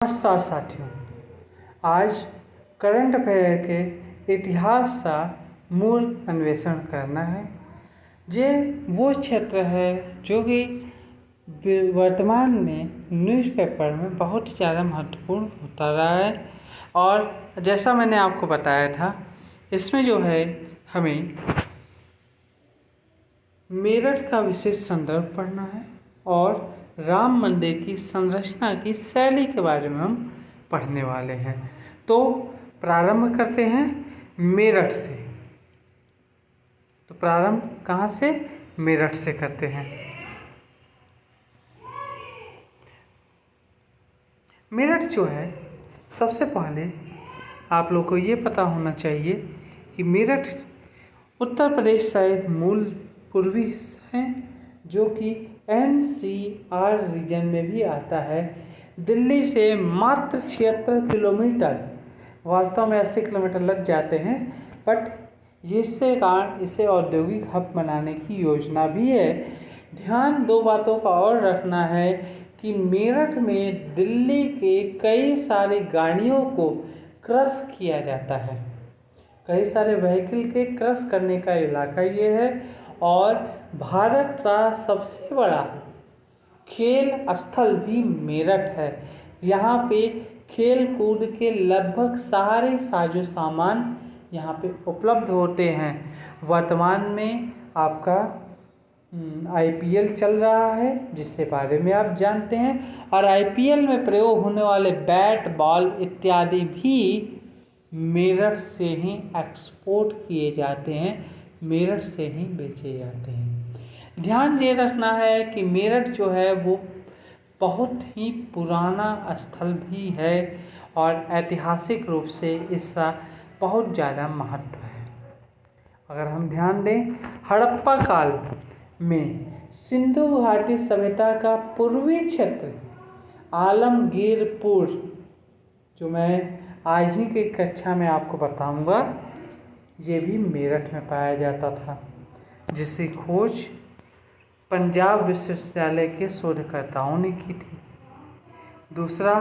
नमस्कार साथियों, आज करंट अफेयर के इतिहास का मूल अन्वेषण करना है। ये वो क्षेत्र है जो कि वर्तमान में न्यूज़पेपर में बहुत ज़्यादा महत्वपूर्ण होता रहा है। और जैसा मैंने आपको बताया था, इसमें जो है हमें मेरठ का विशेष संदर्भ पढ़ना है और राम मंदिर की संरचना की शैली के बारे में हम पढ़ने वाले हैं। तो प्रारंभ करते हैं मेरठ से। तो प्रारंभ कहाँ से? मेरठ से करते हैं। मेरठ जो है, सबसे पहले आप लोग को ये पता होना चाहिए कि मेरठ उत्तर प्रदेश का एक मूल पूर्वी हिस्सा है जो कि NCR रीजन में भी आता है। दिल्ली से मात्र 76 किलोमीटर, वास्तव में 80 किलोमीटर लग जाते हैं, बट जिससे कारण इसे औद्योगिक हब बनाने की योजना भी है। ध्यान दो बातों का और रखना है कि मेरठ में दिल्ली के कई सारी गाड़ियों को क्रश किया जाता है। कई सारे व्हीकल के क्रश करने का इलाका ये है और भारत का सबसे बड़ा खेल स्थल भी मेरठ है। यहाँ पे खेल कूद के लगभग सारे साजो सामान यहाँ पे उपलब्ध होते हैं। वर्तमान में आपका IPL चल रहा है, जिसके बारे में आप जानते हैं, और IPL में प्रयोग होने वाले बैट बॉल इत्यादि भी मेरठ से ही एक्सपोर्ट किए जाते हैं, मेरठ से ही बेचे जाते हैं। ध्यान ये रखना है कि मेरठ जो है वो बहुत ही पुराना स्थल भी है और ऐतिहासिक रूप से इसका बहुत ज़्यादा महत्व है। अगर हम ध्यान दें, हड़प्पा काल में सिंधु घाटी सभ्यता का पूर्वी क्षेत्र आलमगीरपुर, जो मैं आज ही की कक्षा में आपको बताऊंगा, ये भी मेरठ में पाया जाता था, जिसकी खोज पंजाब विश्वविद्यालय के शोधकर्ताओं ने की थी। दूसरा,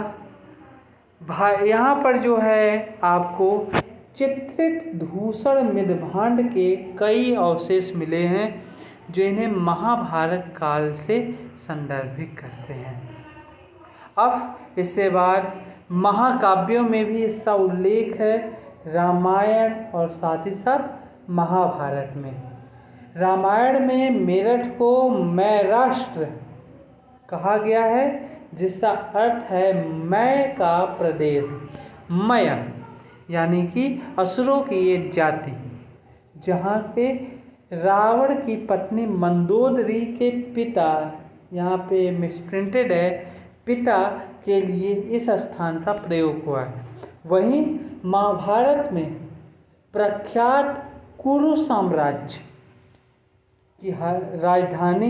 यहाँ पर जो है आपको चित्रित धूसर मृदभांड के कई अवशेष मिले हैं जो इन्हें महाभारत काल से संदर्भित करते हैं। अब इससे बाद महाकाव्यों में भी इसका उल्लेख है, रामायण और साथ ही साथ महाभारत में। रामायण में मेरठ को मैराष्ट्र कहा गया है, जिसका अर्थ है मय का प्रदेश। मय यानी कि असुरों की ये जाति, जहाँ पे रावण की पत्नी मंदोदरी के पिता, यहाँ पे मिसप्रिंटेड है, पिता के लिए इस स्थान का प्रयोग हुआ है। वहीं महाभारत में प्रख्यात कुरु साम्राज्य की राजधानी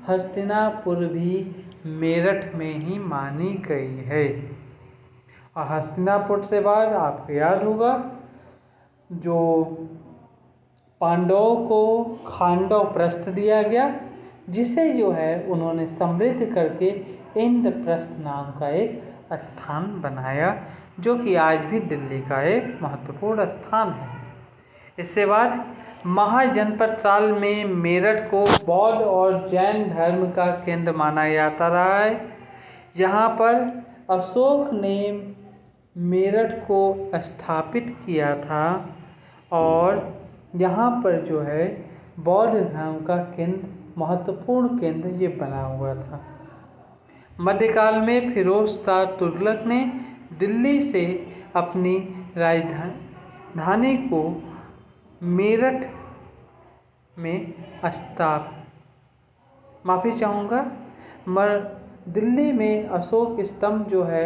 हस्तिनापुर भी मेरठ में ही मानी गई है। और हस्तिनापुर से बाद आपको याद होगा, जो पांडवों को खांडव-प्रस्थ दिया गया, जिसे जो है उन्होंने समृद्ध करके इंद्रप्रस्थ नाम का एक स्थान बनाया, जो कि आज भी दिल्ली का एक महत्वपूर्ण स्थान है। इसके बाद महाजनपद काल में मेरठ को बौद्ध और जैन धर्म का केंद्र माना जाता रहा है। यहाँ पर अशोक ने मेरठ को स्थापित किया था और यहाँ पर जो है बौद्ध धर्म का केंद्र, महत्वपूर्ण केंद्र ये बना हुआ था। मध्यकाल में फिरोज शाह तुगलक ने दिल्ली से अपनी राजधानी को मेरठ में दिल्ली में अशोक स्तंभ जो है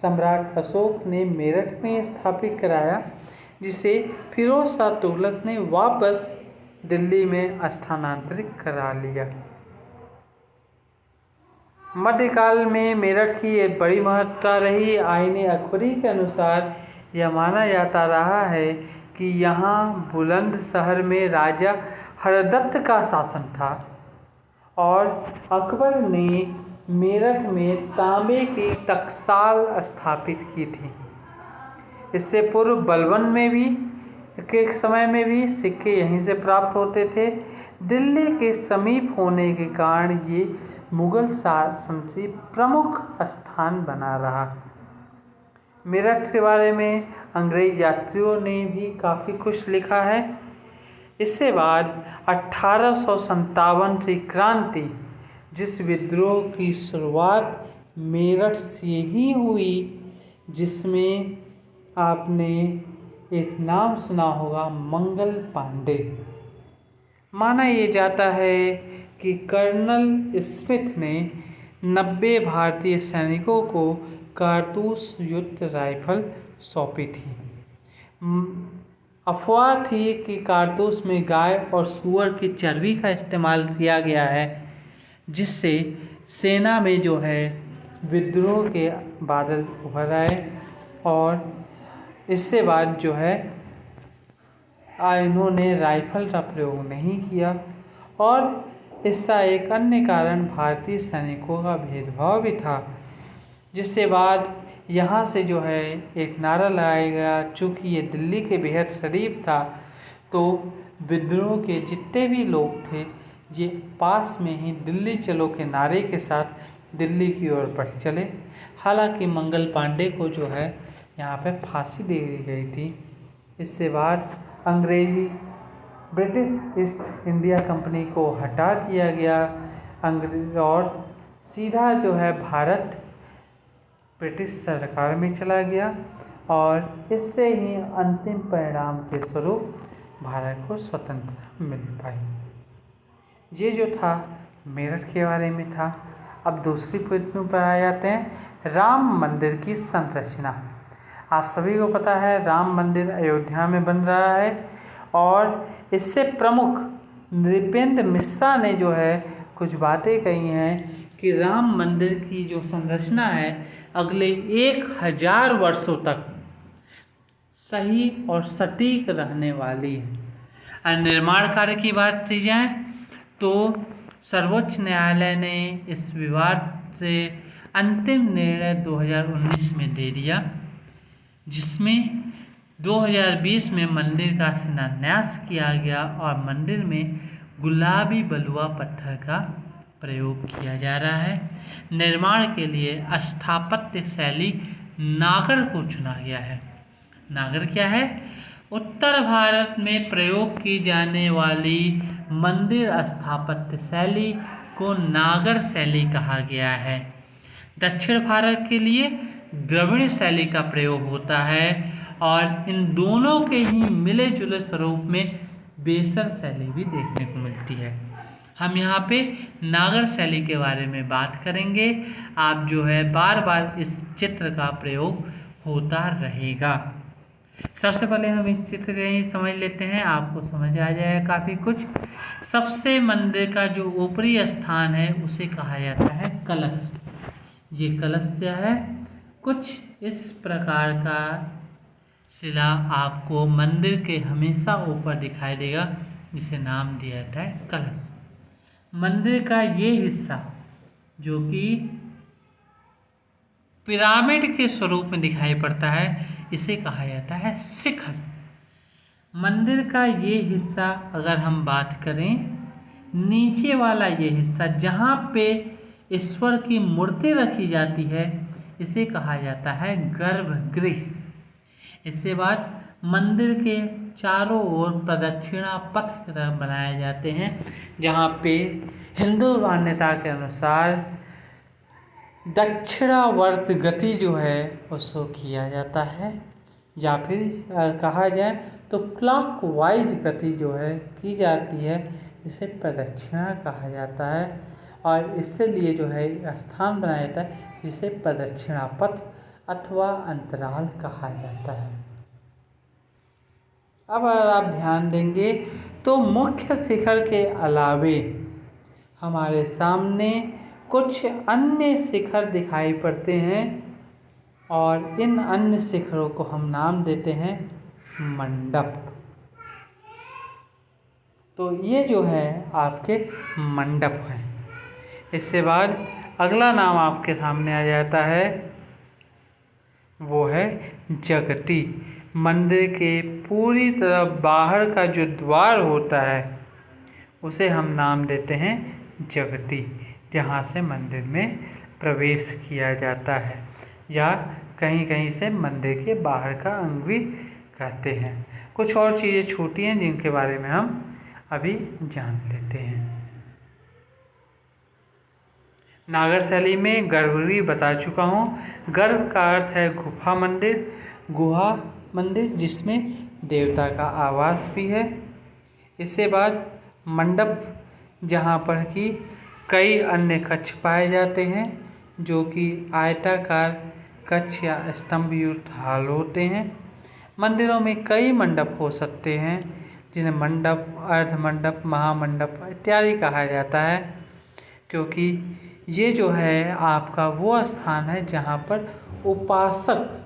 सम्राट अशोक ने मेरठ में स्थापित कराया, जिसे फिरोज शाह तुगलक ने वापस दिल्ली में स्थानांतरित करा लिया। मध्यकाल में मेरठ की एक बड़ी महत्ता रही। आईने अकबरी के अनुसार यह माना जाता रहा है कि यहाँ बुलंदशहर में राजा हरदत्त का शासन था और अकबर ने मेरठ में तांबे की टकसाल स्थापित की थी। इससे पूर्व बलबन में भी के समय में भी सिक्के यहीं से प्राप्त होते थे। दिल्ली के समीप होने के कारण ये मुगल शासन से प्रमुख स्थान बना रहा। मेरठ के बारे में अंग्रेज यात्रियों ने भी काफ़ी कुछ लिखा है। इसके बाद 1857 की क्रांति, जिस विद्रोह की शुरुआत मेरठ से ही हुई, जिसमें आपने एक नाम सुना होगा, मंगल पांडे। माना ये जाता है कि कर्नल स्मिथ ने 90 भारतीय सैनिकों को कारतूस युक्त राइफल सौंपी थी। अफवाह थी कि कारतूस में गाय और सूअर की चर्बी का इस्तेमाल किया गया है, जिससे सेना में जो है विद्रोह के बादल उभर आए। और इससे बाद जो है इन्होंने राइफल का प्रयोग नहीं किया। और इसका एक अन्य कारण भारतीय सैनिकों का भेदभाव भी था, जिससे बाद यहाँ से जो है एक नारा लगाया गया। चूँकि ये दिल्ली के बेहद शरीफ था, तो विद्रोह के जितने भी लोग थे ये पास में ही दिल्ली चलो के नारे के साथ दिल्ली की ओर बढ़ चले। हालांकि मंगल पांडे को जो है यहाँ पे फांसी दे दी गई थी। इससे बाद अंग्रेजी ब्रिटिश ईस्ट इंडिया कंपनी को हटा दिया गया और सीधा जो है भारत ब्रिटिश सरकार में चला गया। और इससे ही अंतिम परिणाम के स्वरूप भारत को स्वतंत्रता मिल पाई। ये जो था मेरठ के बारे में था। अब दूसरी पृष्ठ पर आ जाते हैं, राम मंदिर की संरचना। आप सभी को पता है राम मंदिर अयोध्या में बन रहा है, और इससे प्रमुख नृपेंद्र मिश्रा ने जो है कुछ बातें कही हैं कि राम मंदिर की जो संरचना है अगले 1000 वर्षों तक सही और सटीक रहने वाली है। और निर्माण कार्य की बात की जाए तो सर्वोच्च न्यायालय ने इस विवाद से अंतिम निर्णय 2019 में दे दिया, जिसमें 2020 में मंदिर का शिलान्यास किया गया और मंदिर में गुलाबी बलुआ पत्थर का प्रयोग किया जा रहा है। निर्माण के लिए स्थापत्य शैली नागर को चुना गया है। नागर क्या है? उत्तर भारत में प्रयोग की जाने वाली मंदिर स्थापत्य शैली को नागर शैली कहा गया है। दक्षिण भारत के लिए द्रविड़ शैली का प्रयोग होता है, और इन दोनों के ही मिले जुले स्वरूप में बेसर शैली भी देखने को मिलती है। हम यहाँ पे नागर शैली के बारे में बात करेंगे। आप जो है बार बार इस चित्र का प्रयोग होता रहेगा। सबसे पहले हम इस चित्र को ही समझ लेते हैं, आपको समझ आ जाएगा काफ़ी कुछ। सबसे मंदिर का जो ऊपरी स्थान है उसे कहा जाता है कलश। ये कलश क्या है? कुछ इस प्रकार का शिला आपको मंदिर के हमेशा ऊपर दिखाई देगा, जिसे नाम दिया जाता है कलश। मंदिर का ये हिस्सा जो कि पिरामिड के स्वरूप में दिखाई पड़ता है, इसे कहा जाता है शिखर। मंदिर का ये हिस्सा अगर हम बात करें, नीचे वाला ये हिस्सा जहाँ पे ईश्वर की मूर्ति रखी जाती है, इसे कहा जाता है गर्भगृह। इसके बाद मंदिर के चारों ओर प्रदक्षिणा पथ बनाए जाते हैं, जहाँ पे हिंदू मान्यता के अनुसार दक्षिणावर्त गति जो है उसको किया जाता है, या फिर कहा जाए तो क्लॉकवाइज गति जो है की जाती है, जिसे प्रदक्षिणा कहा जाता है। और इससे लिए जो है स्थान बनाया जाता है, जिसे प्रदक्षिणा पथ अथवा अंतराल कहा जाता है। अब अगर आप ध्यान देंगे तो मुख्य शिखर के अलावे हमारे सामने कुछ अन्य शिखर दिखाई पड़ते हैं, और इन अन्य शिखरों को हम नाम देते हैं मंडप। तो ये जो है आपके मंडप हैं। इसके बाद अगला नाम आपके सामने आ जाता है, वो है जगती। मंदिर के पूरी तरफ बाहर का जो द्वार होता है उसे हम नाम देते हैं जगती, जहाँ से मंदिर में प्रवेश किया जाता है या कहीं कहीं से मंदिर के बाहर का अंग भी कहते हैं। कुछ और चीज़ें छोटी हैं जिनके बारे में हम अभी जान लेते हैं। नागर शैली में गर्भगृह बता चुका हूँ। गर्भ का अर्थ है गुफा मंदिर, गुहा मंदिर जिसमें देवता का आवास भी है। इसके बाद मंडप, जहाँ पर कि कई अन्य कक्ष पाए जाते हैं जो कि आयताकार कक्ष या स्तंभ युक्त हाल होते हैं। मंदिरों में कई मंडप हो सकते हैं जिन्हें मंडप, अर्धमंडप, महामंडप इत्यादि कहा जाता है, क्योंकि ये जो है आपका वो स्थान है जहाँ पर उपासक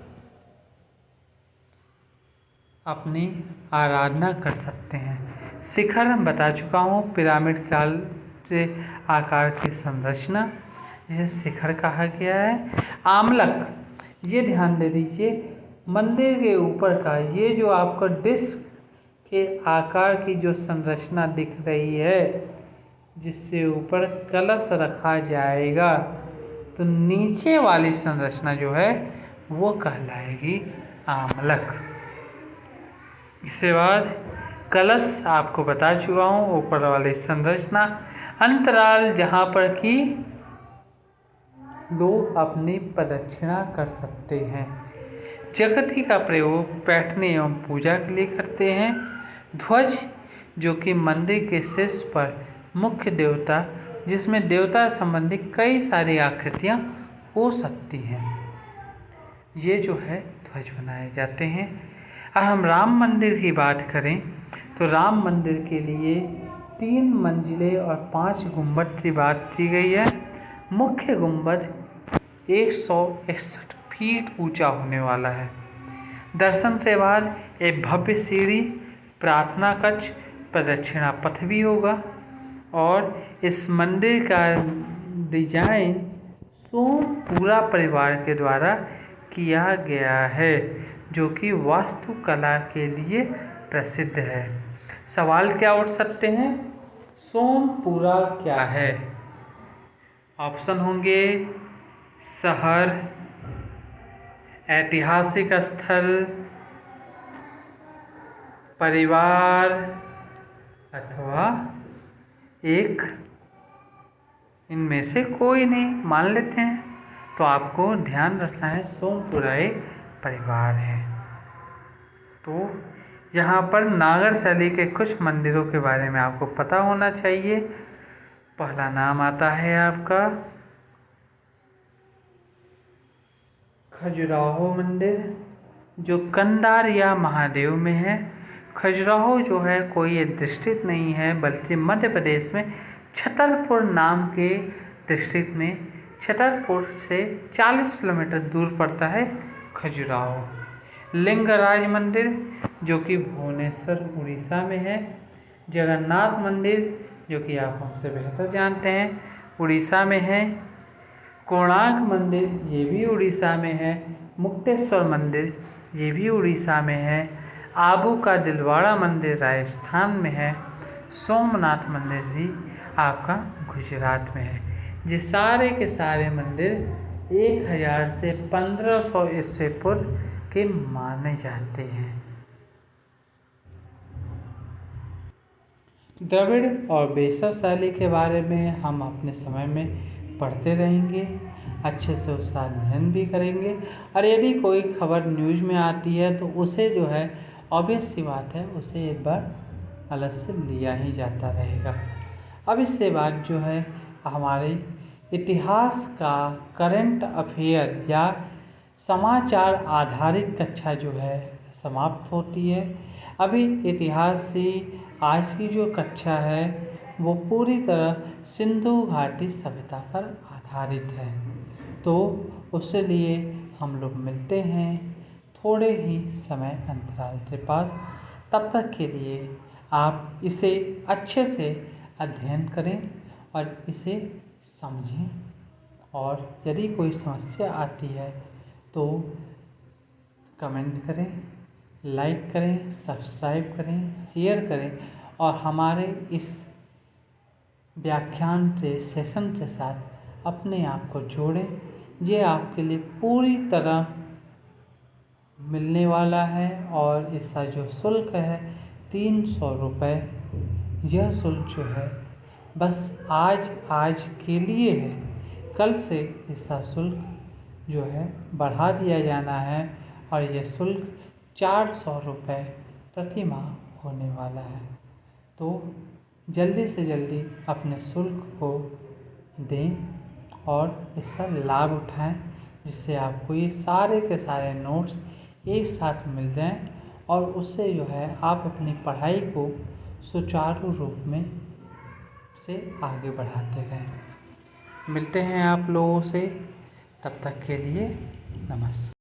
अपनी आराधना कर सकते हैं। शिखर हम बता चुका हूँ, पिरामिड काल से आकार की संरचना जिसे शिखर कहा गया है। आमलक, ये ध्यान दे दीजिए, मंदिर के ऊपर का ये जो आपका डिस्क के आकार की जो संरचना दिख रही है जिससे ऊपर कलश रखा जाएगा, तो नीचे वाली संरचना जो है वो कहलाएगी आमलक। इसके बाद कलश आपको बता चुका हूँ, ऊपर वाली संरचना। अंतराल, जहाँ पर कि लोग अपनी प्रदक्षिणा कर सकते हैं। जगती का प्रयोग बैठने एवं पूजा के लिए करते हैं। ध्वज, जो कि मंदिर के शीर्ष पर मुख्य देवता, जिसमें देवता संबंधी कई सारी आकृतियाँ हो सकती हैं, ये जो है ध्वज बनाए जाते हैं। और हम राम मंदिर की बात करें तो राम मंदिर के लिए 3 मंजिलें और 5 गुंबद की बात की गई है। मुख्य गुंबद 161 फीट ऊंचा होने वाला है। दर्शन के बाद एक भव्य सीढ़ी, प्रार्थना कक्ष, प्रदक्षिणा पथ भी होगा। और इस मंदिर का डिजाइन सोमपुरा परिवार के द्वारा किया गया है, जो कि वास्तुकला के लिए प्रसिद्ध है। सवाल क्या उठ सकते हैं, सोमपुरा क्या है? ऑप्शन होंगे शहर, ऐतिहासिक स्थल, परिवार अथवा एक इनमें से कोई नहीं। मान लेते हैं तो आपको ध्यान रखना है सोमपुरा एक परिवार है। तो यहाँ पर नागर शैली के कुछ मंदिरों के बारे में आपको पता होना चाहिए। पहला नाम आता है आपका खजुराहो मंदिर, जो कंदारिया महादेव में है। खजुराहो जो है कोई डिस्ट्रिक्ट नहीं है, बल्कि मध्य प्रदेश में छतरपुर नाम के डिस्ट्रिक्ट में, छतरपुर से 40 किलोमीटर दूर पड़ता है खजुराहो। लिंगराज मंदिर, जो कि भुवनेश्वर उड़ीसा में है। जगन्नाथ मंदिर, जो कि आप हमसे बेहतर जानते हैं, उड़ीसा में है। कोणार्क मंदिर, ये भी उड़ीसा में है। मुक्तेश्वर मंदिर, ये भी उड़ीसा में है। आबू का दिलवाड़ा मंदिर राजस्थान में है। सोमनाथ मंदिर भी आपका गुजरात में है। ये सारे के सारे मंदिर 1000 से 1500 ईस्वी पूर्व के माने जाते हैं। द्रविड़ और बेसर शैली के बारे में हम अपने समय में पढ़ते रहेंगे, अच्छे से उसका अध्ययन भी करेंगे। और यदि कोई खबर न्यूज़ में आती है तो उसे जो है ऑब्वियस सी बात है, उसे एक बार अलग से लिया ही जाता रहेगा। अब इससे बाद जो है हमारे इतिहास का करंट अफेयर या समाचार आधारित कक्षा जो है समाप्त होती है। अभी इतिहास से आज की जो कक्षा है वो पूरी तरह सिंधु घाटी सभ्यता पर आधारित है। तो उसके लिए हम लोग मिलते हैं थोड़े ही समय अंतराल के पास। तब तक के लिए आप इसे अच्छे से अध्ययन करें और इसे समझें और यदि कोई समस्या आती है तो कमेंट करें, लाइक करें, सब्सक्राइब करें, शेयर करें और हमारे इस व्याख्यान के सेशन के साथ अपने आप को जोड़ें। ये आपके लिए पूरी तरह मिलने वाला है और इसका जो शुल्क है 300 रुपये। यह शुल्क जो है बस आज के लिए है, कल से इसका शुल्क जो है बढ़ा दिया जाना है और यह शुल्क 400 रुपये प्रति माह होने वाला है। तो जल्दी से जल्दी अपने शुल्क को दें और इसका लाभ उठाएं, जिससे आपको ये सारे के सारे नोट्स एक साथ मिल जाएं और उससे जो है आप अपनी पढ़ाई को सुचारू रूप में से आगे बढ़ाते रहें। मिलते हैं आप लोगों से, तब तक के लिए नमस्कार।